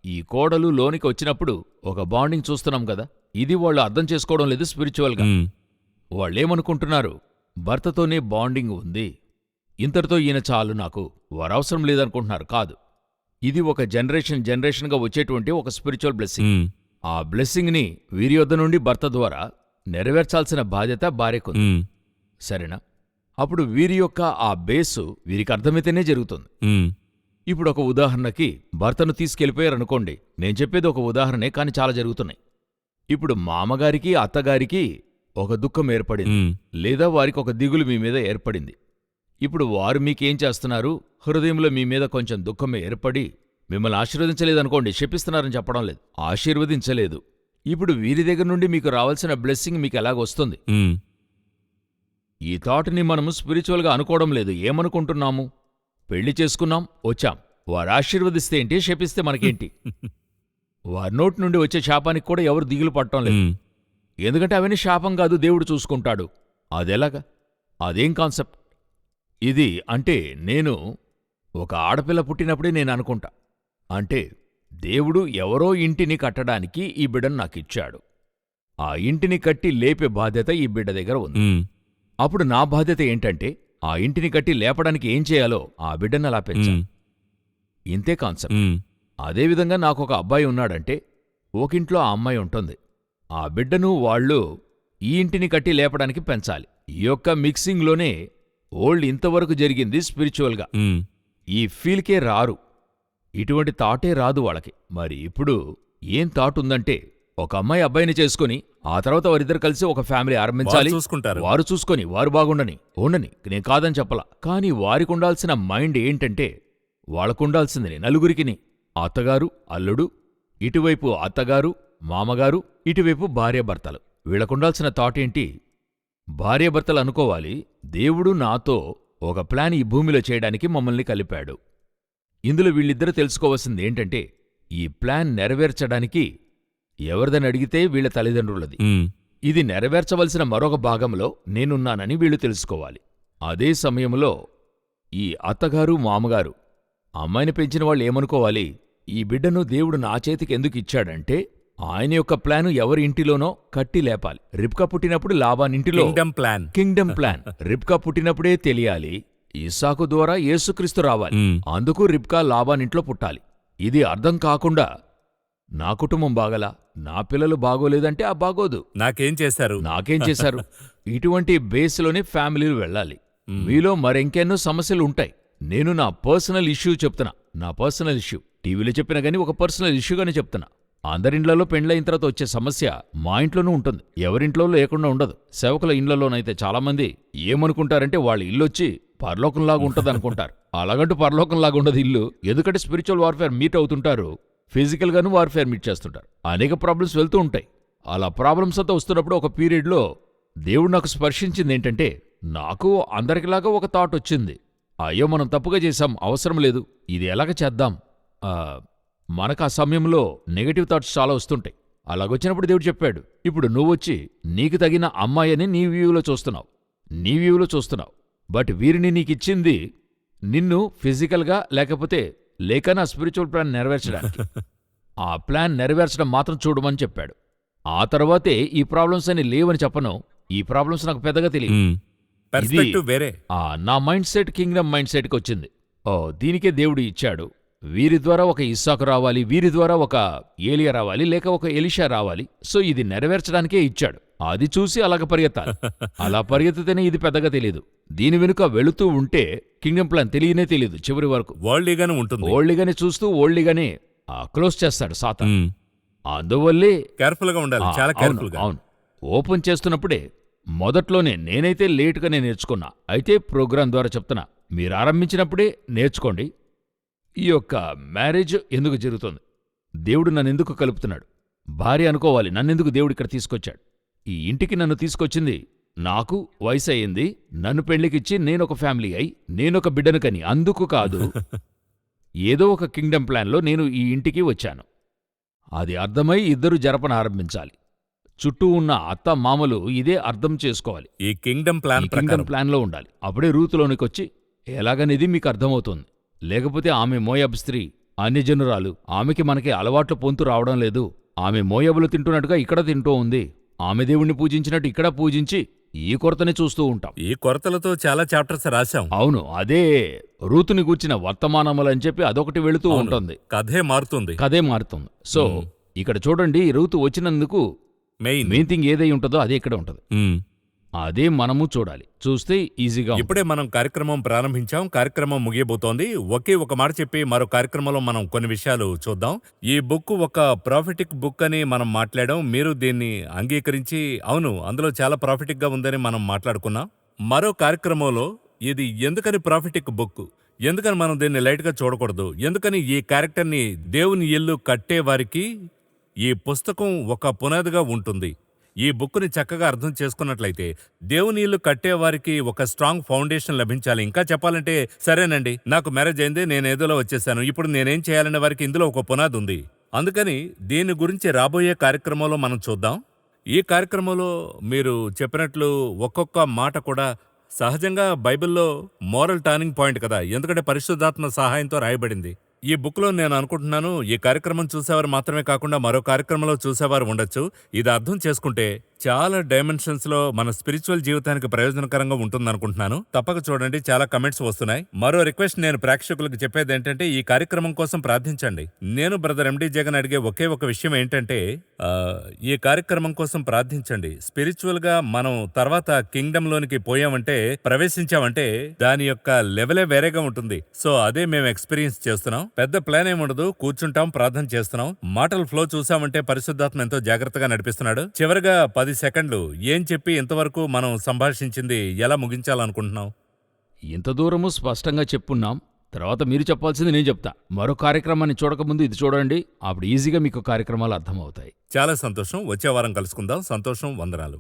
[SPEAKER 2] ఈ కోడలు లోనికి వచ్చినప్పుడు ఒక బాండింగ్ చూస్తున్నాం కదా. ఇది వాళ్ళు అర్థం చేసుకోవడం లేదు స్పిరిచువల్గా. వాళ్ళేమనుకుంటున్నారు, భర్తతోనే బాండింగ్ ఉంది, ఇంతటితో ఈయన చాలు, నాకు వరవసరం లేదనుకుంటున్నారు. కాదు, ఇది ఒక జనరేషన్గా వచ్చేటువంటి ఒక స్పిరిచువల్ బ్లెస్సింగ్. ఆ బ్లెస్సింగ్ని వీరి యొద్ద నుండి భర్త ద్వారా నెరవేర్చాల్సిన బాధ్యత భార్యకుంది.
[SPEAKER 1] ఉమ్,
[SPEAKER 2] సరేనా? అప్పుడు వీరి యొక్క ఆ బేసు వీరికి అర్థమైతేనే జరుగుతుంది.
[SPEAKER 1] ఉమ్,
[SPEAKER 2] ఇప్పుడు ఒక ఉదాహరణకి భర్తను తీసుకెళ్ళిపోయారనుకోండి. నేను చెప్పేది ఒక ఉదాహరణే, కానీ చాలా జరుగుతున్నాయి. ఇప్పుడు మామగారికి అత్తగారికి ఒక దుఃఖం ఏర్పడింది,
[SPEAKER 1] ఉమ్,
[SPEAKER 2] లేదా వారికి ఒక దిగులు మీ మీద ఏర్పడింది. ఇప్పుడు వారు మీకేం చేస్తున్నారు? హృదయంలో మీ మీద కొంచెం దుఃఖం ఏర్పడి మిమ్మల్ని ఆశీర్వదించలేదనుకోండి, శపిస్తున్నారని చెప్పడం లేదు, ఆశీర్వదించలేదు. ఇప్పుడు వీరి దగ్గర నుండి మీకు రావాల్సిన బ్లెస్సింగ్ మీకు ఎలాగొస్తుంది?
[SPEAKER 1] ఉమ్,
[SPEAKER 2] ఈ థాట్ని మనము స్పిరిచువల్గా అనుకోవడం లేదు. ఏమనుకుంటున్నాము? పెళ్లి చేసుకున్నాం, వచ్చాం, వారు ఆశీర్వదిస్తే ఏంటి, శపిస్తే మనకేంటి? వారి నోటి నుండి వచ్చే శాపానికి కూడా ఎవరు దిగులు పడటం లేదు.
[SPEAKER 1] ఉమ్,
[SPEAKER 2] ఎందుకంటే అవన్నీ శాపం కాదు, దేవుడు చూసుకుంటాడు. అదెలాగా? అదేం కాన్సెప్ట్ ఇది? అంటే నేను ఒక ఆడపిల్ల పుట్టినప్పుడే నేను అనుకుంటా, అంటే దేవుడు ఎవరో ఇంటిని కట్టడానికి ఈ బిడ్డను నాకిచ్చాడు, ఆ ఇంటిని కట్టి లేపే బాధ్యత ఈ బిడ్డ దగ్గర ఉంది.
[SPEAKER 1] ఉమ్,
[SPEAKER 2] అప్పుడు నా బాధ్యత ఏంటంటే ఆ ఇంటిని కట్టి లేపడానికి ఏం చేయాలో ఆ బిడ్డను అలా పెంచాలి.
[SPEAKER 1] ఉమ్,
[SPEAKER 2] ఇంతే కాన్సెప్ట్.
[SPEAKER 1] ఉమ్,
[SPEAKER 2] అదేవిధంగా నాకొక అబ్బాయి ఉన్నాడంటే ఒకింట్లో ఆ అమ్మాయి ఉంటుంది, ఆ బిడ్డను వాళ్ళు ఈ ఇంటిని కట్టి లేపడానికి పెంచాలి. ఈ యొక్క మిక్సింగ్లోనే ఓల్డ్ ఇంతవరకు జరిగింది స్పిరిచువల్గా.
[SPEAKER 1] ఉమ్,
[SPEAKER 2] ఈ ఫీల్కే రారు, ఇటువంటి థాటే రాదు వాళ్ళకి. మరి ఇప్పుడు ఏం థాట్ ఉందంటే, ఒక అమ్మాయి అబ్బాయిని చేసుకుని ఆ తర్వాత వారిద్దరు కలిసి ఒక ఫ్యామిలీ ఆరంభించాలి,
[SPEAKER 1] వారు చూసుకుంటారు.
[SPEAKER 2] వారు చూసుకొని వారు బాగుండని ఉండని, నేను కాదని చెప్పలా. కానీ వారికి ఉండాల్సిన మైండ్ ఏంటంటే, వాళ్ళకుండాల్సింది నలుగురికిని, అత్తగారు అల్లుడు, ఇటువైపు అత్తగారు మామగారు, ఇటువైపు భార్యాభర్తలు. వీళ్ళకుండాల్సిన థాట్ ఏంటి? భార్యాభర్తలు అనుకోవాలి, దేవుడు నాతో ఒక ప్లాన్ ఈ భూమిలో చేయడానికి మమ్మల్ని కలిపాడు. ఇందులో వీళ్ళిద్దరూ తెలుసుకోవాల్సింది ఏంటంటే, ఈ ప్లాన్ నెరవేర్చడానికి ఎవరిదని అడిగితే వీళ్ళ తల్లిదండ్రులది.
[SPEAKER 1] ఉమ్,
[SPEAKER 2] ఇది నెరవేర్చవలసిన మరొక భాగంలో నేనున్నానని వీళ్ళు తెలుసుకోవాలి. అదే సమయంలో ఈ అత్తగారు మామగారు అమ్మాయిని పెంచిన వాళ్ళు ఏమనుకోవాలి, ఈ బిడ్డను దేవుడు నా చేతికి ఎందుకు ఇచ్చాడంటే ఆయన యొక్క ప్లాను ఎవరి ఇంటిలోనో కట్టి లేపాలి. రిబ్కా పుట్టినప్పుడు లాబానింటిలో
[SPEAKER 1] కింగ్డమ్ ప్లాన్.
[SPEAKER 2] కింగ్డమ్ ప్లాన్ రిబ్కా పుట్టినప్పుడే తెలియాలి, ఇస్సాకు ద్వారా యేసుక్రీస్తు రావాలి.
[SPEAKER 1] ఉమ్,
[SPEAKER 2] అందుకు రిబ్కా లాబానింట్లో పుట్టాలి. ఇది అర్థం కాకుండా నా కుటుంబం బాగలా, నా పిల్లలు బాగోలేదంటే ఆ బాగోదు,
[SPEAKER 1] నాకేం చేశారు?
[SPEAKER 2] నాకేం చేశారు? ఇటువంటి బేస్లోనే ఫ్యామిలీలు వెళ్ళాలి. మీలో మరెంకెన్నో సమస్యలు ఉంటాయి. నేను నా పర్సనల్ ఇష్యూ చెప్తున్నా, నా పర్సనల్ ఇష్యూ టీవీలో చెప్పినా గానీ ఒక పర్సనల్ ఇష్యూగానే చెప్తున్నా. అందరిండ్లలో పెండ్లయిన తర్వాత వచ్చే సమస్య మా ఇంట్లోనూ ఉంటుంది, ఎవరింట్లో లేకుండా ఉండదు. సేవకుల ఇండ్లలోనైతే చాలామంది ఏమనుకుంటారంటే వాళ్ళ ఇల్లొచ్చి పరలోకంలాగా ఉంటుంది అనుకుంటారు. అలాగంటూ పరలోకంలాగా ఉండదు ఇల్లు. ఎందుకంటే స్పిరిచువల్ వార్ఫేర్ మీట్ అవుతుంటారు, ఫిజికల్గాను వార్ఫేర్ మీట్ చేస్తుంటారు. అనేక ప్రాబ్లమ్స్ వెళ్తూ ఉంటాయి. అలా ప్రాబ్లమ్స్ అంతా వస్తున్నప్పుడు ఒక పీరియడ్లో దేవుడు నాకు స్పర్శించింది ఏంటంటే, నాకు అందరికిలాగా ఒక థాట్ వచ్చింది, అయ్యో మనం తప్పుగా చేశాం, అవసరం లేదు, ఇది ఎలాగ చేద్దాం. మనకు ఆ సమయంలో నెగటివ్ థాట్స్ చాలా వస్తుంటాయి. అలాగొచ్చినప్పుడు దేవుడు చెప్పాడు, ఇప్పుడు నువ్వొచ్చి నీకు తగిన అమ్మాయిని నీ వ్యూలో చూస్తున్నావు, బట్ వీరిని నీకిచ్చింది నిన్ను ఫిజికల్గా లేకపోతే లేక నా స్పిరిచువల్ ప్లాన్ నెరవేర్చడానికి. ఆ ప్లాన్ నెరవేర్చడం మాత్రం చూడమని చెప్పాడు. ఆ తర్వాతే ఈ ప్రాబ్లమ్స్ అని లేవని చెప్పను, ఈ ప్రాబ్లమ్స్ నాకు పెద్దగా తెలియదు.
[SPEAKER 1] ఉమ్, పర్స్పెక్టివ్ వేరే.
[SPEAKER 2] నా మైండ్ సెట్ కింగ్డమ్ మైండ్ సెట్కి వచ్చింది. దీనికే దేవుడు ఇచ్చాడు, వీరి ద్వారా ఒక ఇస్సాకు రావాలి, వీరి ద్వారా ఒక ఏలియా రావాలి, లేక ఒక ఎలీషా రావాలి. సో ఇది నెరవేర్చడానికే ఇచ్చాడు. అది చూసి అలాగ పరిగెత్తాలి. అలా పరిగెత్తితేనే ఇది పెద్దగా తెలియదు. దీని వెనుక వెళుతూ ఉంటే కింగ్డమ్ ప్లాన్ తెలియనే తెలియదు చివరి వరకు.
[SPEAKER 1] వరల్డ్లీగానే ఉంటుంది.
[SPEAKER 2] ఓల్డ్లీగానే చూస్తూ ఓల్డ్లీగానే క్లోజ్ చేస్తాడు సాతాను.
[SPEAKER 1] ఉమ్,
[SPEAKER 2] అందువల్లే
[SPEAKER 1] కేర్ఫుల్ గా ఉండాలి, చాలా కేర్ఫుల్ గా.
[SPEAKER 2] అవును, ఓపెన్ చేస్తున్నప్పుడే మొదట్లోనే నేనైతే లేటుగానే నేర్చుకున్నా. అయితే ప్రోగ్రాం ద్వారా చెప్తున్నా, మీరు ఆరంభించినప్పుడే నేర్చుకోండి. ఈ యొక్క మ్యారేజ్ ఎందుకు జరుగుతుంది, దేవుడు నన్నెందుకు కలుపుతున్నాడు, భార్య అనుకోవాలి నన్నెందుకు దేవుడు ఇక్కడ తీసుకొచ్చాడు. ఈ ఇంటికి నన్ను తీసుకొచ్చింది, నాకు వయసు అయింది, నన్ను పెళ్లికిచ్చి నేనొక ఫ్యామిలీ అయి నేనొక బిడ్డను కని, అందుకు కాదు. ఏదో ఒక కింగ్డమ్ ప్లాన్లో నేను ఈ ఇంటికి వచ్చాను. అది అర్థమై ఇద్దరు జరపన ఆరంభించాలి. చుట్టూ ఉన్న అత్త మామలు ఇదే అర్థం చేసుకోవాలి.
[SPEAKER 1] ఈ కింగ్డమ్ ప్లాన్
[SPEAKER 2] కింగ్డమ్ ప్లాన్లో ఉండాలి. అప్పుడే రూతులోనికొచ్చి ఎలాగనేది మీకు అర్థమవుతుంది. లేకపోతే ఆమె మోయాబు స్త్రీ, అన్యజనురాలు, ఆమెకి మనకి అలవాట్లు పొంతు రావడం లేదు. ఆమె మోయాబులు తింటున్నట్టుగా ఇక్కడ తింటూ ఉంది. ఆమె దేవుణ్ణి పూజించినట్టు ఇక్కడ పూజించి ఈ కొరతని చూస్తూ ఉంటాం.
[SPEAKER 1] ఈ కొరతలతో చాలా చాప్టర్స్ రాశాం.
[SPEAKER 2] అవును, అదే రూతుని గూర్చిన వర్తమానములని చెప్పి అదొకటి వెళుతూ ఉంటుంది.
[SPEAKER 1] కథే మారుతుంది.
[SPEAKER 2] కథే మారుతుంది. సో ఇక్కడ చూడండి, రూతు వచ్చినందుకు
[SPEAKER 1] మెయిన్
[SPEAKER 2] మెయిన్ థింగ్ ఏదై ఉంటుందో అదే ఇక్కడ ఉంటుంది. అదే మనము చూడాలి. చూస్తే ఈజీగా ఉంటుంది.
[SPEAKER 1] ఇప్పుడే మనం కార్యక్రమం ప్రారంభించాం. కార్యక్రమం ముగియబోతోంది. ఒకే ఒక మాట చెప్పి మరో కార్యక్రమంలో మనం కొన్ని విషయాలు చూద్దాం. ఈ బుక్ ఒక ప్రాఫిటిక్ బుక్ అని మనం మాట్లాడాం. మీరు దీన్ని అంగీకరించి అవును అందులో చాలా ప్రాఫిటిక్ గా ఉందని మనం మాట్లాడుకున్నాం. మరో కార్యక్రమంలో ఇది ఎందుకని ప్రాఫిటిక్ బుక్, ఎందుకని మనం దీన్ని లైట్ గా చూడకూడదు, ఎందుకని ఈ క్యారెక్టర్ని దేవుని ఇల్లు కట్టే వారికి ఈ పుస్తకం ఒక పునాదిగా ఉంటుంది. ఈ బుక్ని చక్కగా అర్థం చేసుకున్నట్లయితే దేవుని ఇల్లు కట్టేవారికి ఒక స్ట్రాంగ్ ఫౌండేషన్ లభించాలి. ఇంకా చెప్పాలంటే సరేనండి నాకు మ్యారేజ్ అయింది, నేను ఏదోలో వచ్చేసాను, ఇప్పుడు నేనేం చేయాలనే వారికి ఇందులో ఒక పునాది ఉంది. అందుకని దీని గురించి రాబోయే కార్యక్రమంలో మనం చూద్దాం. ఈ కార్యక్రమంలో మీరు చెప్పినట్లు ఒక్కొక్క మాట కూడా సహజంగా బైబిల్లో మోరల్ టర్నింగ్ పాయింట్ కదా, ఎందుకంటే పరిశుద్ధాత్మ సహాయంతో రాయబడింది. ఈ బుక్లో నేను అనుకుంటున్నాను ఈ కార్యక్రమం చూసేవారు మాత్రమే కాకుండా మరో కార్యక్రమంలో చూసేవారు ఉండొచ్చు. ఇది అర్థం చేసుకుంటే చాలా డైమెన్షన్స్లో మన స్పిరిచువల్ జీవితానికి ప్రయోజనకరంగా ఉంటుందనుకుంటున్నాను. తప్పక చూడండి, చాలా కమెంట్స్ వస్తున్నాయి. మరో రిక్వెస్ట్ నేను ప్రేక్షకులకు చెప్పేది ఏంటంటే ఈ కార్యక్రమం కోసం ప్రార్థించండి. నేను బ్రదర్ ఎండి జగన్ అడిగే ఒకే ఒక విషయం ఏంటంటే ఈ కార్యక్రమం కోసం ప్రార్థించండి. స్పిరిచువల్ గా మనం తర్వాత కింగ్డమ్ లోనికి పోయామంటే, ప్రవేశించామంటే దాని యొక్క లెవెలే వేరేగా ఉంటుంది. సో అదే మేము ఎక్స్పీరియన్స్ చేస్తున్నాం. పెద్ద ప్లాన్ ఏముండదు, కూర్చుంటాం, ప్రార్థన చేస్తున్నాం. మాటల ఫ్లో చూసామంటే పరిశుద్ధాత్మ ఎంతో జాగ్రత్తగా నడిపిస్తున్నాడు. చివరిగా 10 సెకండ్లు ఏం చెప్పి ఇంతవరకు మనం సంభాషించింది ఎలా ముగించాలనుకుంటున్నాం?
[SPEAKER 2] ఇంత దూరము స్పష్టంగా చెప్పున్నాం. తర్వాత మీరు చెప్పాల్సింది నేను చెప్తా. మరో కార్యక్రమాన్ని చూడకముందు ఇది చూడండి, అప్పుడు ఈజీగా మీకు కార్యక్రమాలు అర్థమవుతాయి.
[SPEAKER 1] చాలా సంతోషం. వచ్చే వారం కలుసుకుందాం. సంతోషం. వందనాలు.